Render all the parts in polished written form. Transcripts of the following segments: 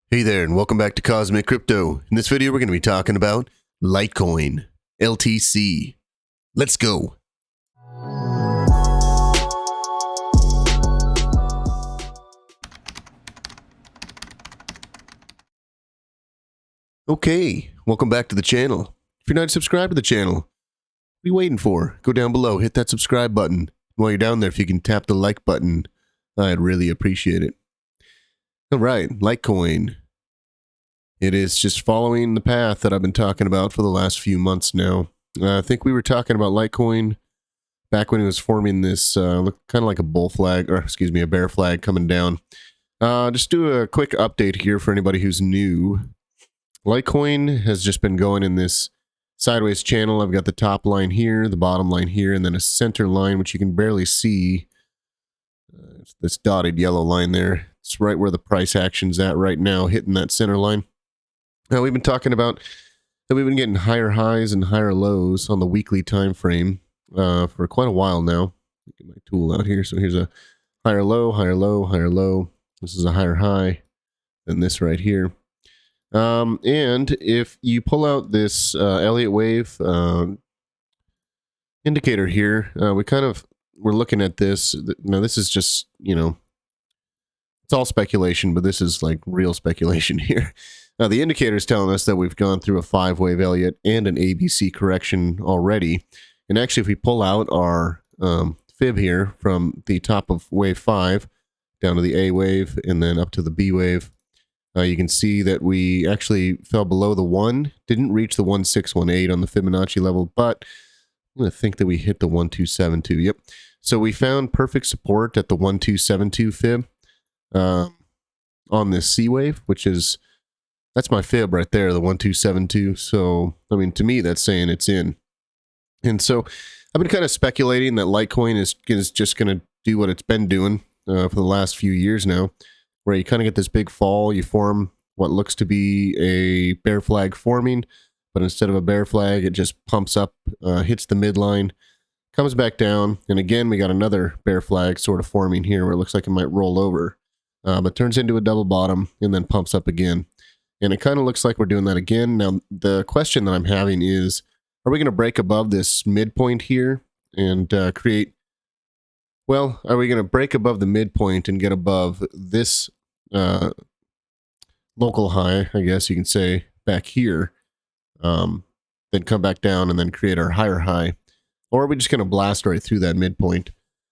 Hey there, and welcome back to Cosmic Crypto. In this video, we're going to be talking about Litecoin LTC. Let's go. Okay, welcome back to the channel. If you're not subscribed to the channel, what are you waiting for? Go down below, hit that subscribe button. While you're down there, if you can tap the like button, I'd really appreciate it. All right, Litecoin. It is just following the path that I've been talking about for the last few months now. I think we were talking about Litecoin back when it was forming this, looked kind of like a bull flag, or excuse me, a bear flag coming down. Just do a quick update here for anybody who's new. Litecoin has just been going in this sideways channel. I've got the top line here, the bottom line here, and then a center line, which you can barely see. It's this dotted yellow line there. It's right where the price action's at right now, hitting that center line. Now, we've been talking about that we've been getting higher highs and higher lows on the weekly time frame for quite a while now. Get my tool out here. So here's a higher low, higher low, higher low. This is a higher high than this right here. And if you pull out this Elliott wave indicator here, we're looking at this. Now, this is just, it's all speculation, but this is like real speculation here. Now, the indicator is telling us that we've gone through a 5-wave Elliott and an ABC correction already. And actually, if we pull out our fib here from the top of wave 5 down to the A wave and then up to the B wave, you can see that we actually fell below the 1, didn't reach the 1618 on the Fibonacci level, but I'm going to think that we hit the 1272. Yep. So we found perfect support at the 1272 fib on this C wave, which is... that's my fib right there, the 1272. So, I mean, to me, that's saying it's in. And so I've been kind of speculating that Litecoin is just going to do what it's been doing for the last few years now, where you kind of get this big fall, you form what looks to be a bear flag forming, but instead of a bear flag, it just pumps up, hits the midline, comes back down, and again, we got another bear flag sort of forming here where it looks like it might roll over, but turns into a double bottom and then pumps up again. And it kind of looks like we're doing that again. Now, the question that I'm having is, are we going to break above this midpoint here and create... well, are we going to break above the midpoint and get above this local high, I guess you can say, back here, then come back down and then create our higher high? Or are we just going to blast right through that midpoint?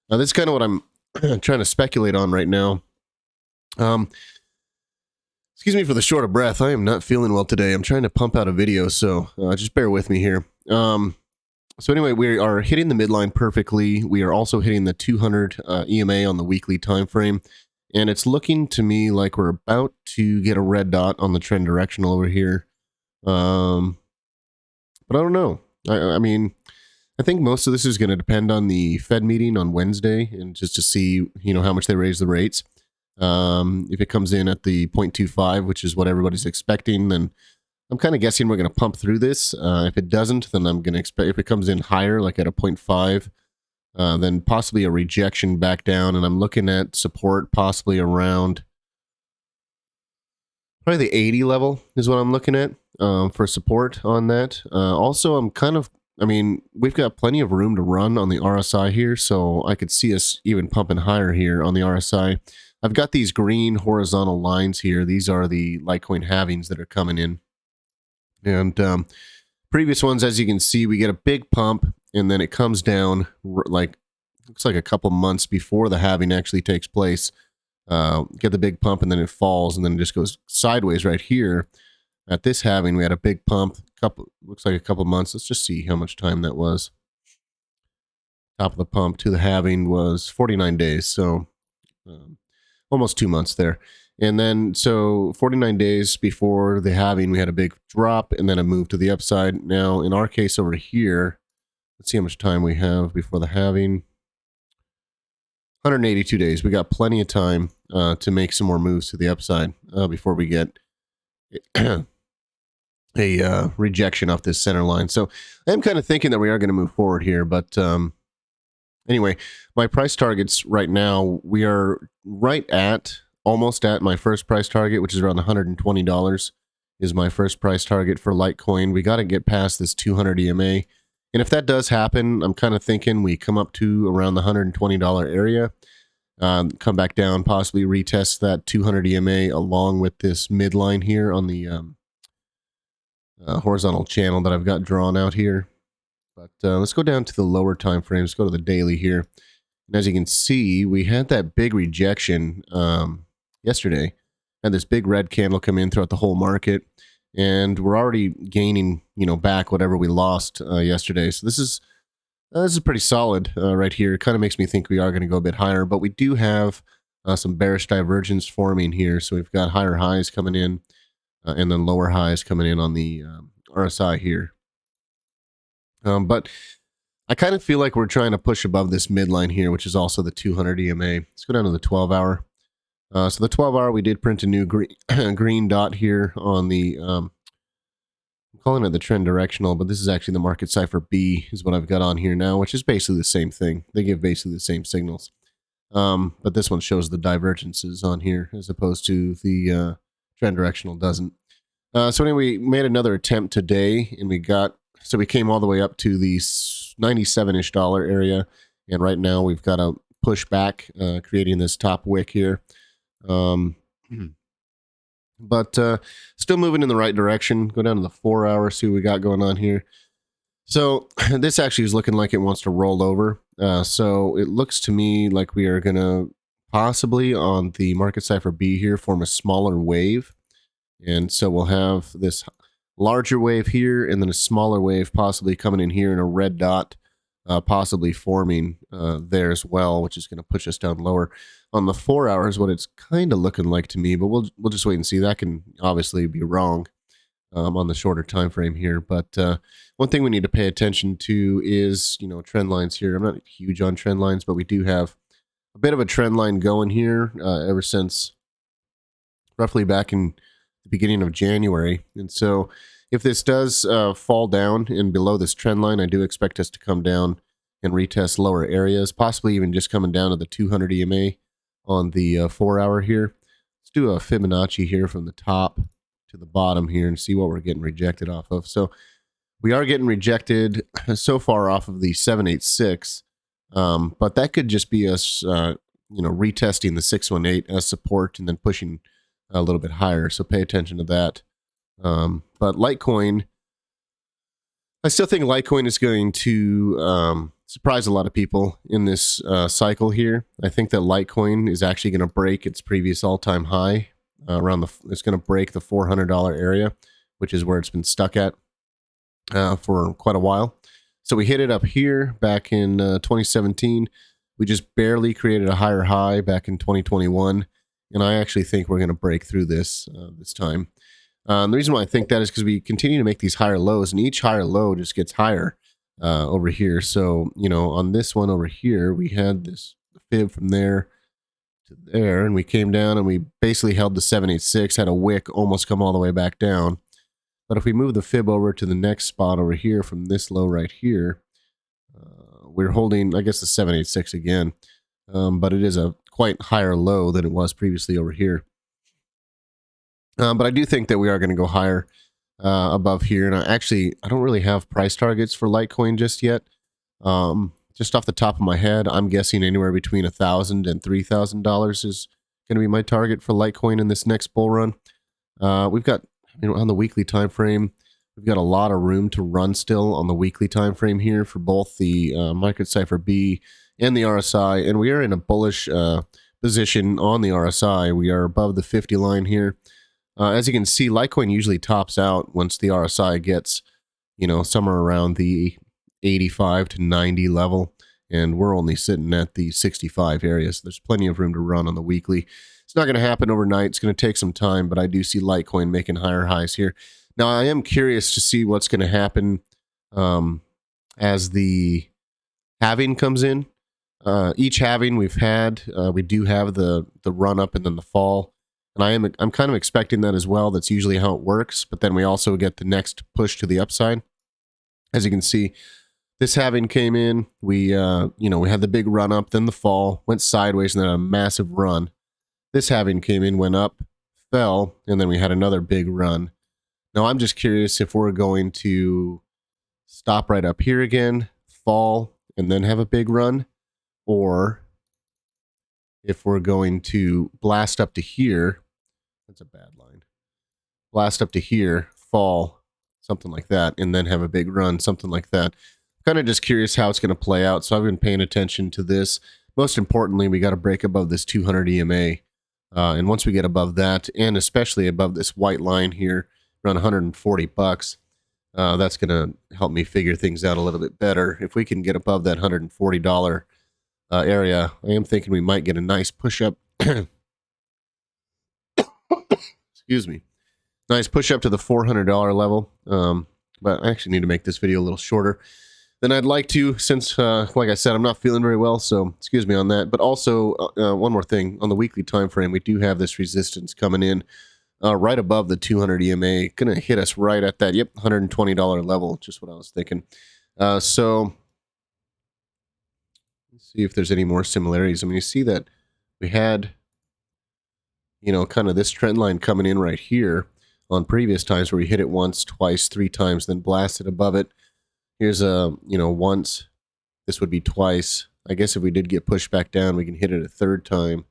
This is kind of what I'm trying to speculate on right now. Excuse me for the short of breath. I am not feeling well today. I'm trying to pump out a video, so just bear with me here. So anyway, we are hitting the midline perfectly. We are also hitting the 200 EMA on the weekly time frame, and it's looking to me like we're about to get a red dot on the trend directional over here. But I don't know. I mean, I think most of this is going to depend on the Fed meeting on Wednesday, and just to see, how much they raise the rates. If it comes in at the 0.25, which is what everybody's expecting, then I'm kind of guessing we're going to pump through this. If it doesn't, then I'm going to expect, if it comes in higher, like at a 0.5, then possibly a rejection back down. And I'm looking at support possibly around probably the 80 level is what I'm looking at for support on that. Also, we've got plenty of room to run on the RSI here, so I could see us even pumping higher here on the RSI. I've got these green horizontal lines here. These are the Litecoin halvings that are coming in. And previous ones, as you can see, we get a big pump, and then it comes down, looks like a couple months before the halving actually takes place. Get the big pump, and then it falls, and then it just goes sideways right here. At this halving, we had a big pump, looks like a couple months. Let's just see how much time that was. Top of the pump to the halving was 49 days, so... almost 2 months there. And then, so 49 days before the halving, we had a big drop and then a move to the upside. Now, in our case over here, let's see how much time we have before the halving. 182 days. We got plenty of time to make some more moves to the upside before we get a rejection off this center line. So I'm kind of thinking that we are going to move forward here, but anyway, my price targets right now, we are right at almost at my first price target, which is around $120 is my first price target for Litecoin. We got to get past this 200 EMA. And if that does happen, I'm kind of thinking we come up to around the $120 area, come back down, possibly retest that 200 EMA along with this midline here on the horizontal channel that I've got drawn out here. But let's go down to the lower time frames. Go to the daily here. And as you can see, we had that big rejection yesterday. Had this big red candle come in throughout the whole market. And we're already gaining, back whatever we lost yesterday. So this is pretty solid right here. It kind of makes me think we are going to go a bit higher. But we do have some bearish divergence forming here. So we've got higher highs coming in and then lower highs coming in on the RSI here. But I kind of feel like we're trying to push above this midline here, which is also the 200 EMA. Let's go down to the 12-hour. So the 12-hour, we did print a new green dot here on the, I'm calling it the trend directional, but this is actually the market cipher B is what I've got on here now, which is basically the same thing. They give basically the same signals. But this one shows the divergences on here as opposed to the trend directional doesn't. So anyway, we made another attempt today, and we came all the way up to the $97-ish area, and right now we've got to push back, creating this top wick here. But still moving in the right direction. Go down to the 4-hour, see what we got going on here. So this actually is looking like it wants to roll over. So it looks to me like we are going to possibly on the market cipher B here form a smaller wave. And so we'll have this larger wave here and then a smaller wave possibly coming in here and a red dot possibly forming there as well, which is going to push us down lower. On the 4 hours, what it's kind of looking like to me, but we'll just wait and see. That can obviously be wrong on the shorter time frame here. But one thing we need to pay attention to is, trend lines here. I'm not huge on trend lines, but we do have a bit of a trend line going here ever since roughly back in the beginning of January. And so if this does fall down and below this trend line, I do expect us to come down and retest lower areas, possibly even just coming down to the 200 EMA on the 4 hour here. Let's do a Fibonacci here from the top to the bottom here and see what we're getting rejected off of. So we are getting rejected so far off of the 786, but that could just be us, retesting the 618 as support and then pushing a little bit higher. So pay attention to that. But Litecoin, I still think Litecoin is going to surprise a lot of people in this cycle here. I think that Litecoin is actually going to break its previous all-time high it's going to break the $400 area, which is where it's been stuck at for quite a while. So we hit it up here back in 2017. We just barely created a higher high back in 2021, and I actually think we're going to break through this this time. The reason why I think that is because we continue to make these higher lows, and each higher low just gets higher over here. So, on this one over here, we had this fib from there to there, and we came down and we basically held the 786, had a wick almost come all the way back down. But if we move the fib over to the next spot over here from this low right here, we're holding, I guess, the 786 again. But it is a quite higher low than it was previously over here. But I do think that we are going to go higher above here. And I don't really have price targets for Litecoin just yet. Just off the top of my head, I'm guessing anywhere between $1,000 and $3,000 is going to be my target for Litecoin in this next bull run. We've got, on the weekly time frame, we've got a lot of room to run still on the weekly time frame here for both the market cipher B and the RSI. And we are in a bullish position on the RSI. We are above the 50 line here. As you can see, Litecoin usually tops out once the RSI gets, somewhere around the 85 to 90 level, and we're only sitting at the 65 area, so there's plenty of room to run on the weekly. It's not going to happen overnight. It's going to take some time, but I do see Litecoin making higher highs here. Now, I am curious to see what's going to happen as the halving comes in. Each halving we've had, we do have the run up and then the fall. And I'm kind of expecting that as well. That's usually how it works. But then we also get the next push to the upside. As you can see, this halving came in. We had the big run up, then the fall, went sideways, and then a massive run. This halving came in, went up, fell, and then we had another big run. Now I'm just curious if we're going to stop right up here again, fall, and then have a big run, or if we're going to blast up to here. That's a bad line. Blast up to here, fall, something like that, and then have a big run, something like that. Kind of just curious how it's going to play out, so I've been paying attention to this. Most importantly, we got to break above this 200 EMA. And once we get above that, and especially above this white line here, around 140 bucks, that's going to help me figure things out a little bit better. If we can get above that $140 area, I am thinking we might get a nice push-up. Excuse me. Nice push-up to the $400 level. But I actually need to make this video a little shorter than I'd like to, since, like I said, I'm not feeling very well, so excuse me on that. But also, one more thing, on the weekly time frame, we do have this resistance coming in right above the 200 EMA, gonna hit us right at that, yep, $120 level, just what I was thinking. So, let's see if there's any more similarities. I mean, you see that we had, you know, kind of this trend line coming in right here on previous times where we hit it once, twice, 3 times, then blasted above it. Here's a, you know, once. This would be twice. I guess if we did get pushed back down, we can hit it a 3rd time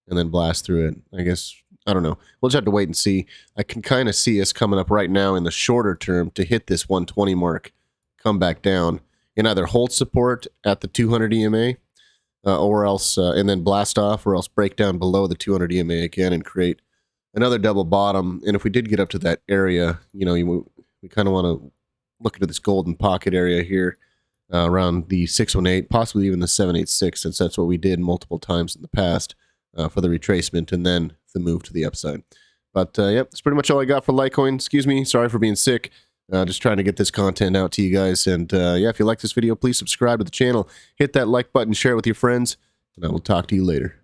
and then blast through it. I guess, I don't know. We'll just have to wait and see. I can kind of see us coming up right now in the shorter term to hit this 120 mark, come back down, and either hold support at the 200 EMA or else, and then blast off, or else break down below the 200 EMA again and create another double bottom. And if we did get up to that area, you know, we kind of want to look into this golden pocket area here around the 618, possibly even the 786, since that's what we did multiple times in the past for the retracement and then the move to the upside. But yep, that's pretty much all I got for Litecoin. Excuse me, sorry for being sick. Just trying to get this content out to you guys. And yeah, if you like this video, please subscribe to the channel, hit that like button, share it with your friends, and I will talk to you later.